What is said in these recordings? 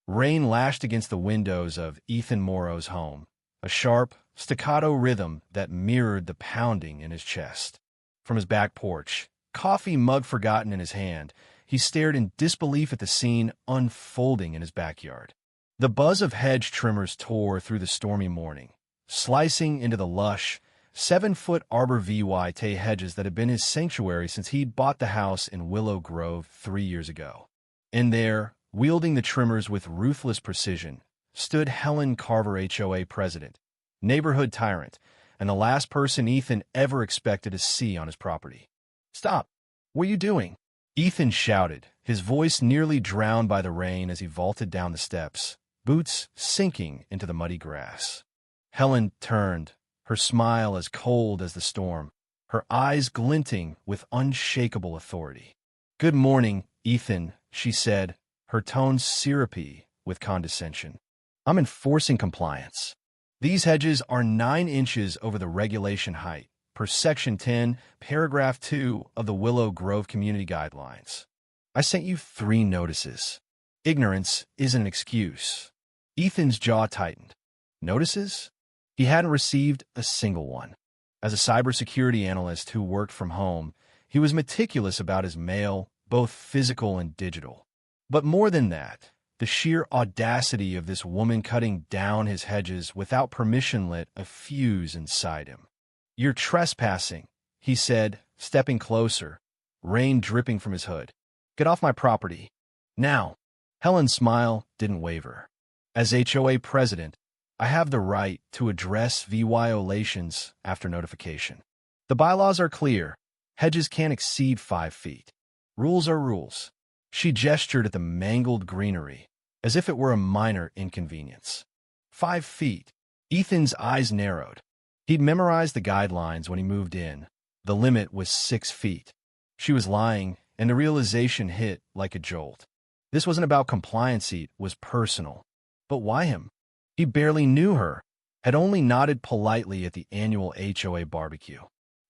Rain lashed against the windows of Ethan Morrow's home, a sharp, staccato rhythm that mirrored the pounding in his chest. From his back porch, coffee mug forgotten in his hand, he stared in disbelief at the scene unfolding in his backyard. The buzz of hedge trimmers tore through the stormy morning, slicing into the lush, 7-foot arbor vitae hedges that had been his sanctuary since he'd bought the house in Willow Grove 3 years ago. In there, wielding the trimmers with ruthless precision, stood Helen Carver, HOA president, neighborhood tyrant, and the last person Ethan ever expected to see on his property. "Stop! What are you doing?" Ethan shouted, his voice nearly drowned by the rain as he vaulted down the steps, boots sinking into the muddy grass. Helen turned, her smile as cold as the storm, her eyes glinting with unshakable authority. "Good morning, Ethan," she said, her tone syrupy with condescension. "I'm enforcing compliance. These hedges are 9 inches over the regulation height, per Section 10, Paragraph 2 of the Willow Grove Community Guidelines. I sent you 3 notices. Ignorance isn't an excuse." Ethan's jaw tightened. Notices? He hadn't received a single one. As a cybersecurity analyst who worked from home, he was meticulous about his mail, both physical and digital. But more than that, the sheer audacity of this woman cutting down his hedges without permission lit a fuse inside him. "You're trespassing," he said, stepping closer, rain dripping from his hood. "Get off my property. Now." Helen's smile didn't waver. "As HOA president, I have the right to address violations after notification. The bylaws are clear. Hedges can't exceed 5 feet. Rules are rules." She gestured at the mangled greenery, as if it were a minor inconvenience. 5 feet. Ethan's eyes narrowed. He'd memorized the guidelines when he moved in. The limit was 6 feet. She was lying, and the realization hit like a jolt. This wasn't about compliance, it was personal. But why him? He barely knew her, had only nodded politely at the annual HOA barbecue.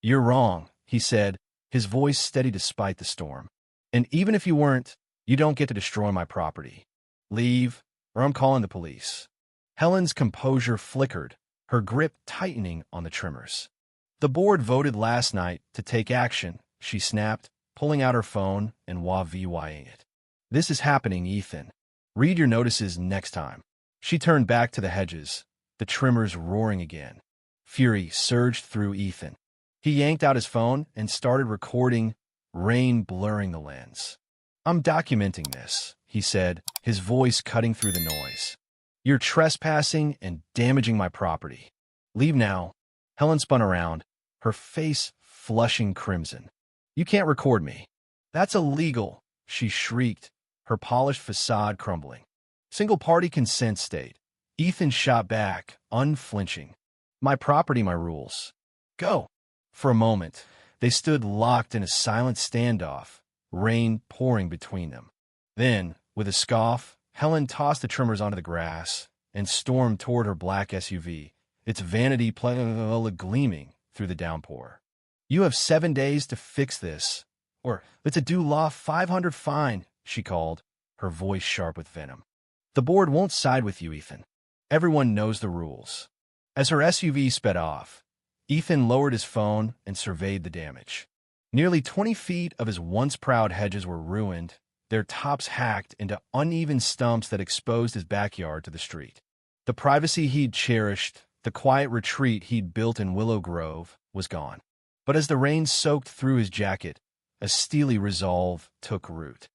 "You're wrong," he said, his voice steady despite the storm. "And even if you weren't, you don't get to destroy my property. Leave, or I'm calling the police." Helen's composure flickered, her grip tightening on the trimmers. "The board voted last night to take action," she snapped, pulling out her phone and WAVYing it. "This is happening, Ethan. Read your notices next time." She turned back to the hedges, the trimmers roaring again. Fury surged through Ethan. He yanked out his phone and started recording, rain blurring the lens. "I'm documenting this," he said, his voice cutting through the noise. "You're trespassing and damaging my property. Leave now." Helen spun around, her face flushing crimson. "You can't record me." "That's illegal," she shrieked, her polished facade crumbling. "Single-party consent state." Ethan shot back, unflinching. "My property, my rules. Go." For a moment, they stood locked in a silent standoff, rain pouring between them. Then, with a scoff, Helen tossed the trimmers onto the grass and stormed toward her black SUV, its vanity gleaming through the downpour. "You have 7 days to fix this, or it's a due law 500 fine," she called, her voice sharp with venom. "The board won't side with you, Ethan. Everyone knows the rules." As her SUV sped off, Ethan lowered his phone and surveyed the damage. Nearly 20 feet of his once proud hedges were ruined, their tops hacked into uneven stumps that exposed his backyard to the street. The privacy he'd cherished, the quiet retreat he'd built in Willow Grove, was gone. But as the rain soaked through his jacket, a steely resolve took root.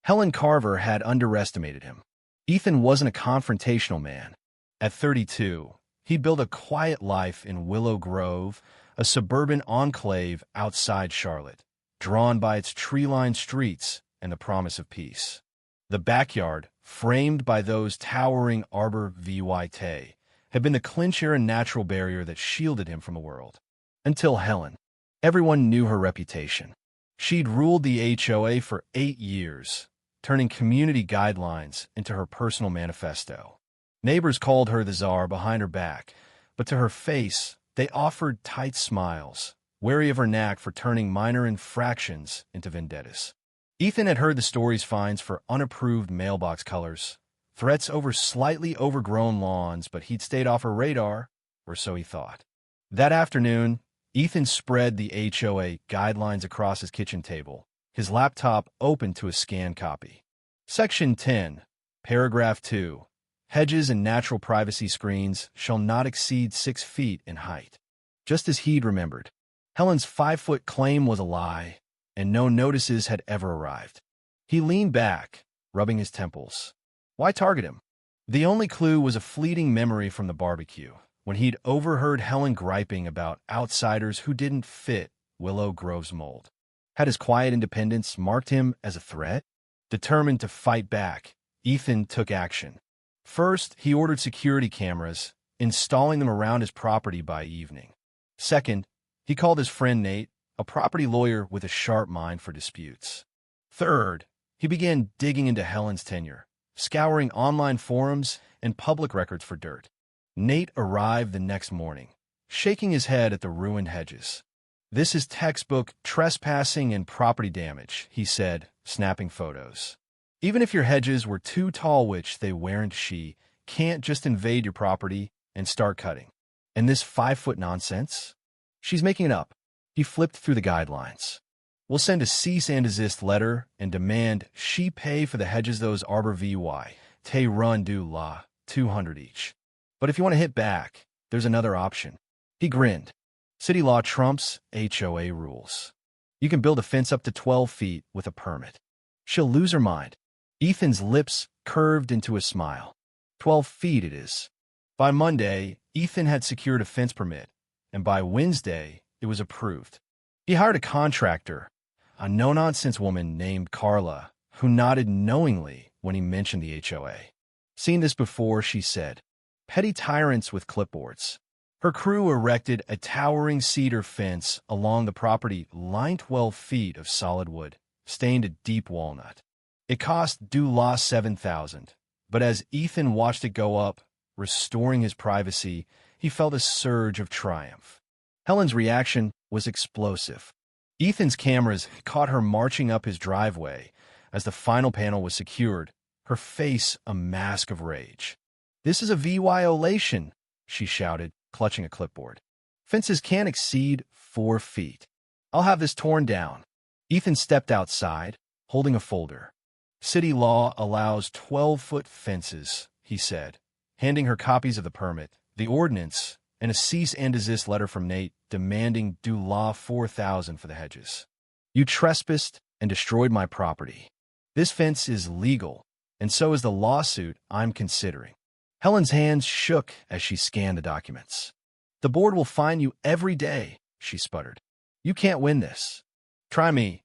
Helen Carver had underestimated him. Ethan wasn't a confrontational man. At 32, he built a quiet life in Willow Grove, a suburban enclave outside Charlotte, drawn by its tree-lined streets and the promise of peace. The backyard, framed by those towering arbor vitae, had been the clincher and natural barrier that shielded him from the world. Until Helen. Everyone knew her reputation. She'd ruled the HOA for 8 years, turning community guidelines into her personal manifesto. Neighbors called her the czar behind her back, but to her face, they offered tight smiles, wary of her knack for turning minor infractions into vendettas. Ethan had heard the stories fines for unapproved mailbox colors, threats over slightly overgrown lawns, but he'd stayed off her radar, or so he thought. That afternoon, Ethan spread the HOA guidelines across his kitchen table, his laptop open to a scanned copy. Section 10, Paragraph 2. Hedges and natural privacy screens shall not exceed 6 feet in height. Just as he'd remembered, Helen's 5-foot claim was a lie, and no notices had ever arrived. He leaned back, rubbing his temples. Why target him? The only clue was a fleeting memory from the barbecue, when he'd overheard Helen griping about outsiders who didn't fit Willow Grove's mold. Had his quiet independence marked him as a threat? Determined to fight back, Ethan took action. First, he ordered security cameras, installing them around his property by evening. Second, he called his friend Nate, a property lawyer with a sharp mind for disputes. Third, he began digging into Helen's tenure, scouring online forums and public records for dirt. Nate arrived the next morning, shaking his head at the ruined hedges. "This is textbook trespassing and property damage," he said, snapping photos. "Even if your hedges were too tall, which they weren't, she can't just invade your property and start cutting. And this 5-foot nonsense? She's making it up." He flipped through the guidelines. "We'll send a cease and desist letter and demand she pay for the hedges those arbor vy, te run du la, 200 each. But if you want to hit back, there's another option." He grinned. "City law trumps HOA rules. You can build a fence up to 12 feet with a permit. She'll lose her mind." Ethan's lips curved into a smile. 12 feet it is. By Monday, Ethan had secured a fence permit, and by Wednesday, it was approved. He hired a contractor, a no-nonsense woman named Carla, who nodded knowingly when he mentioned the HOA. "Seen this before," she said. "Petty tyrants with clipboards." Her crew erected a towering cedar fence along the property, lined 12 feet of solid wood, stained a deep walnut. It cost $7,000, but as Ethan watched it go up, restoring his privacy, he felt a surge of triumph. Helen's reaction was explosive. Ethan's cameras caught her marching up his driveway as the final panel was secured, her face a mask of rage. "This is a violation," she shouted, clutching a clipboard. "Fences can't exceed 4 feet. I'll have this torn down." Ethan stepped outside, holding a folder. "City law allows 12-foot fences," he said, handing her copies of the permit, the ordinance, and a cease and desist letter from Nate demanding due law $4,000 for the hedges. "You trespassed and destroyed my property. This fence is legal, and so is the lawsuit I'm considering." Helen's hands shook as she scanned the documents. "The board will fine you every day," she sputtered. "You can't win this." "Try me,"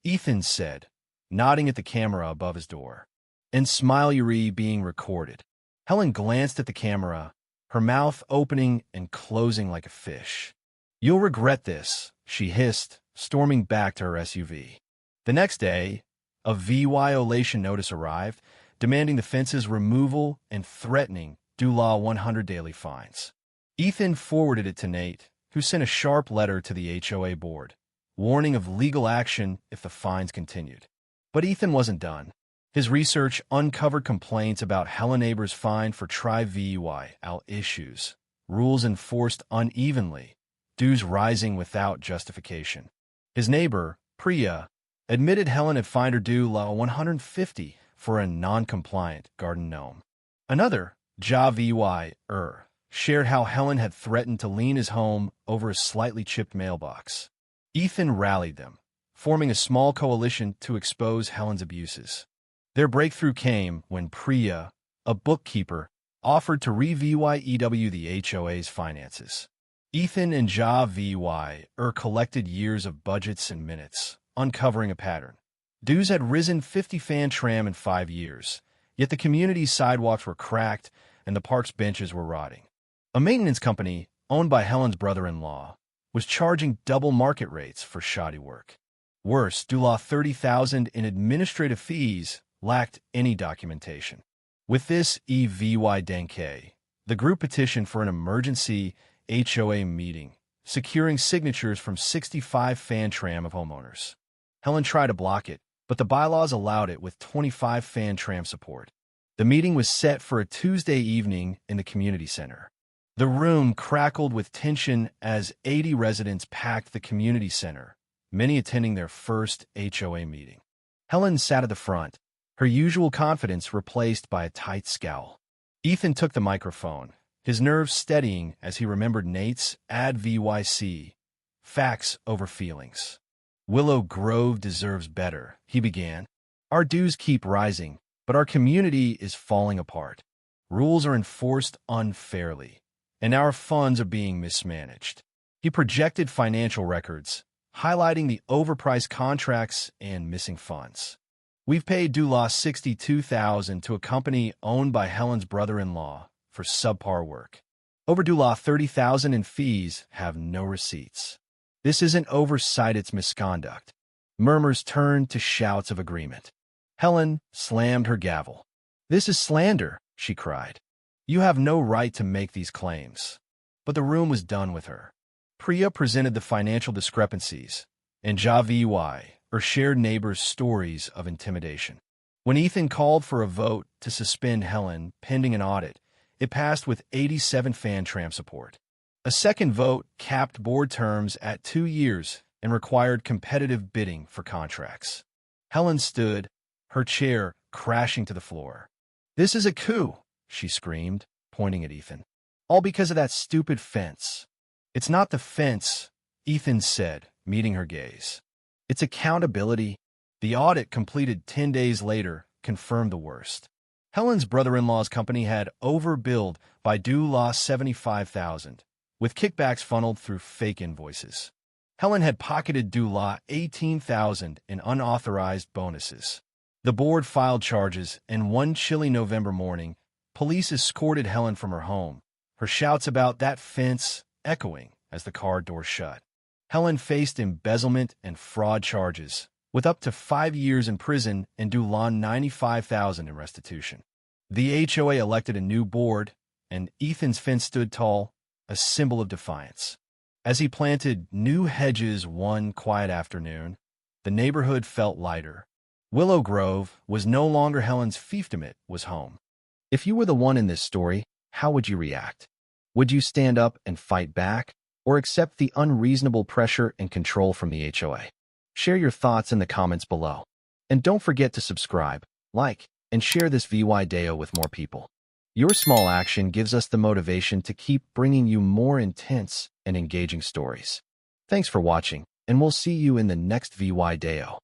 Ethan said, nodding at the camera above his door. And smiley being recorded. Helen glanced at the camera, her mouth opening and closing like a fish. "You'll regret this," she hissed, storming back to her SUV. The next day, a violation notice arrived, demanding the fence's removal and threatening due law 100 daily fines. Ethan forwarded it to Nate, who sent a sharp letter to the HOA board, warning of legal action if the fines continued. But Ethan wasn't done. His research uncovered complaints about Helen Neighbors' fine for tri-VUI issues, rules enforced unevenly, dues rising without justification. His neighbor, Priya, admitted Helen had fined her due law 150 for a non-compliant garden gnome. Another, VUI, shared how Helen had threatened to lien his home over a slightly chipped mailbox. Ethan rallied them, forming a small coalition to expose Helen's abuses. Their breakthrough came when Priya, a bookkeeper, offered to re-VUI the HOA's finances. Ethan and VUI collected years of budgets and minutes, uncovering a pattern. Dues had risen 50 fan tram in 5 years, yet the community's sidewalks were cracked and the park's benches were rotting. A maintenance company, owned by Helen's brother-in-law, was charging double market rates for shoddy work. Worse, due law 30,000 in administrative fees lacked any documentation. With this EVY Denke, the group petitioned for an emergency HOA meeting, securing signatures from 65 fan tram of homeowners. Helen tried to block it, but the bylaws allowed it with 25 fan tram support. The meeting was set for a Tuesday evening in the community center. The room crackled with tension as 80 residents packed the community center, many attending their first HOA meeting. Helen sat at the front, her usual confidence replaced by a tight scowl. Ethan took the microphone, his nerves steadying as he remembered Nate's ADVYC, facts over feelings. Willow Grove deserves better, he began. Our dues keep rising, but our community is falling apart. Rules are enforced unfairly, and our funds are being mismanaged. He projected financial records, highlighting the overpriced contracts and missing funds. We've paid Dulaw $62,000 to a company owned by Helen's brother-in-law for subpar work. Over Dulaw $30,000 in fees have no receipts. This isn't oversight, it's misconduct. Murmurs turned to shouts of agreement. Helen slammed her gavel. This is slander, she cried. You have no right to make these claims. But the room was done with her. Priya presented the financial discrepancies, and Javi or shared neighbors' stories of intimidation. When Ethan called for a vote to suspend Helen pending an audit, it passed with 87 fan-tram support. A second vote capped board terms at 2 years and required competitive bidding for contracts. Helen stood, her chair crashing to the floor. This is a coup, she screamed, pointing at Ethan. All because of that stupid fence. It's not the fence, Ethan said, meeting her gaze. It's accountability. The audit, completed 10 days later, confirmed the worst. Helen's brother-in-law's company had overbilled by Dulaw $75,000, with kickbacks funneled through fake invoices. Helen had pocketed Dulaw $18,000 in unauthorized bonuses. The board filed charges, and one chilly November morning, police escorted Helen from her home, her shouts about that fence echoing as the car door shut. Helen faced embezzlement and fraud charges, with up to 5 years in prison and Dulaw $95,000 in restitution. The HOA elected a new board, and Ethan's fence stood tall, a symbol of defiance. As he planted new hedges one quiet afternoon, the neighborhood felt lighter. Willow Grove was no longer Helen's fiefdom, it was home. If you were the one in this story, how would you react? Would you stand up and fight back, or accept the unreasonable pressure and control from the HOA? Share your thoughts in the comments below. And don't forget to subscribe, like, and share this video with more people. Your small action gives us the motivation to keep bringing you more intense and engaging stories. Thanks for watching, and we'll see you in the next video.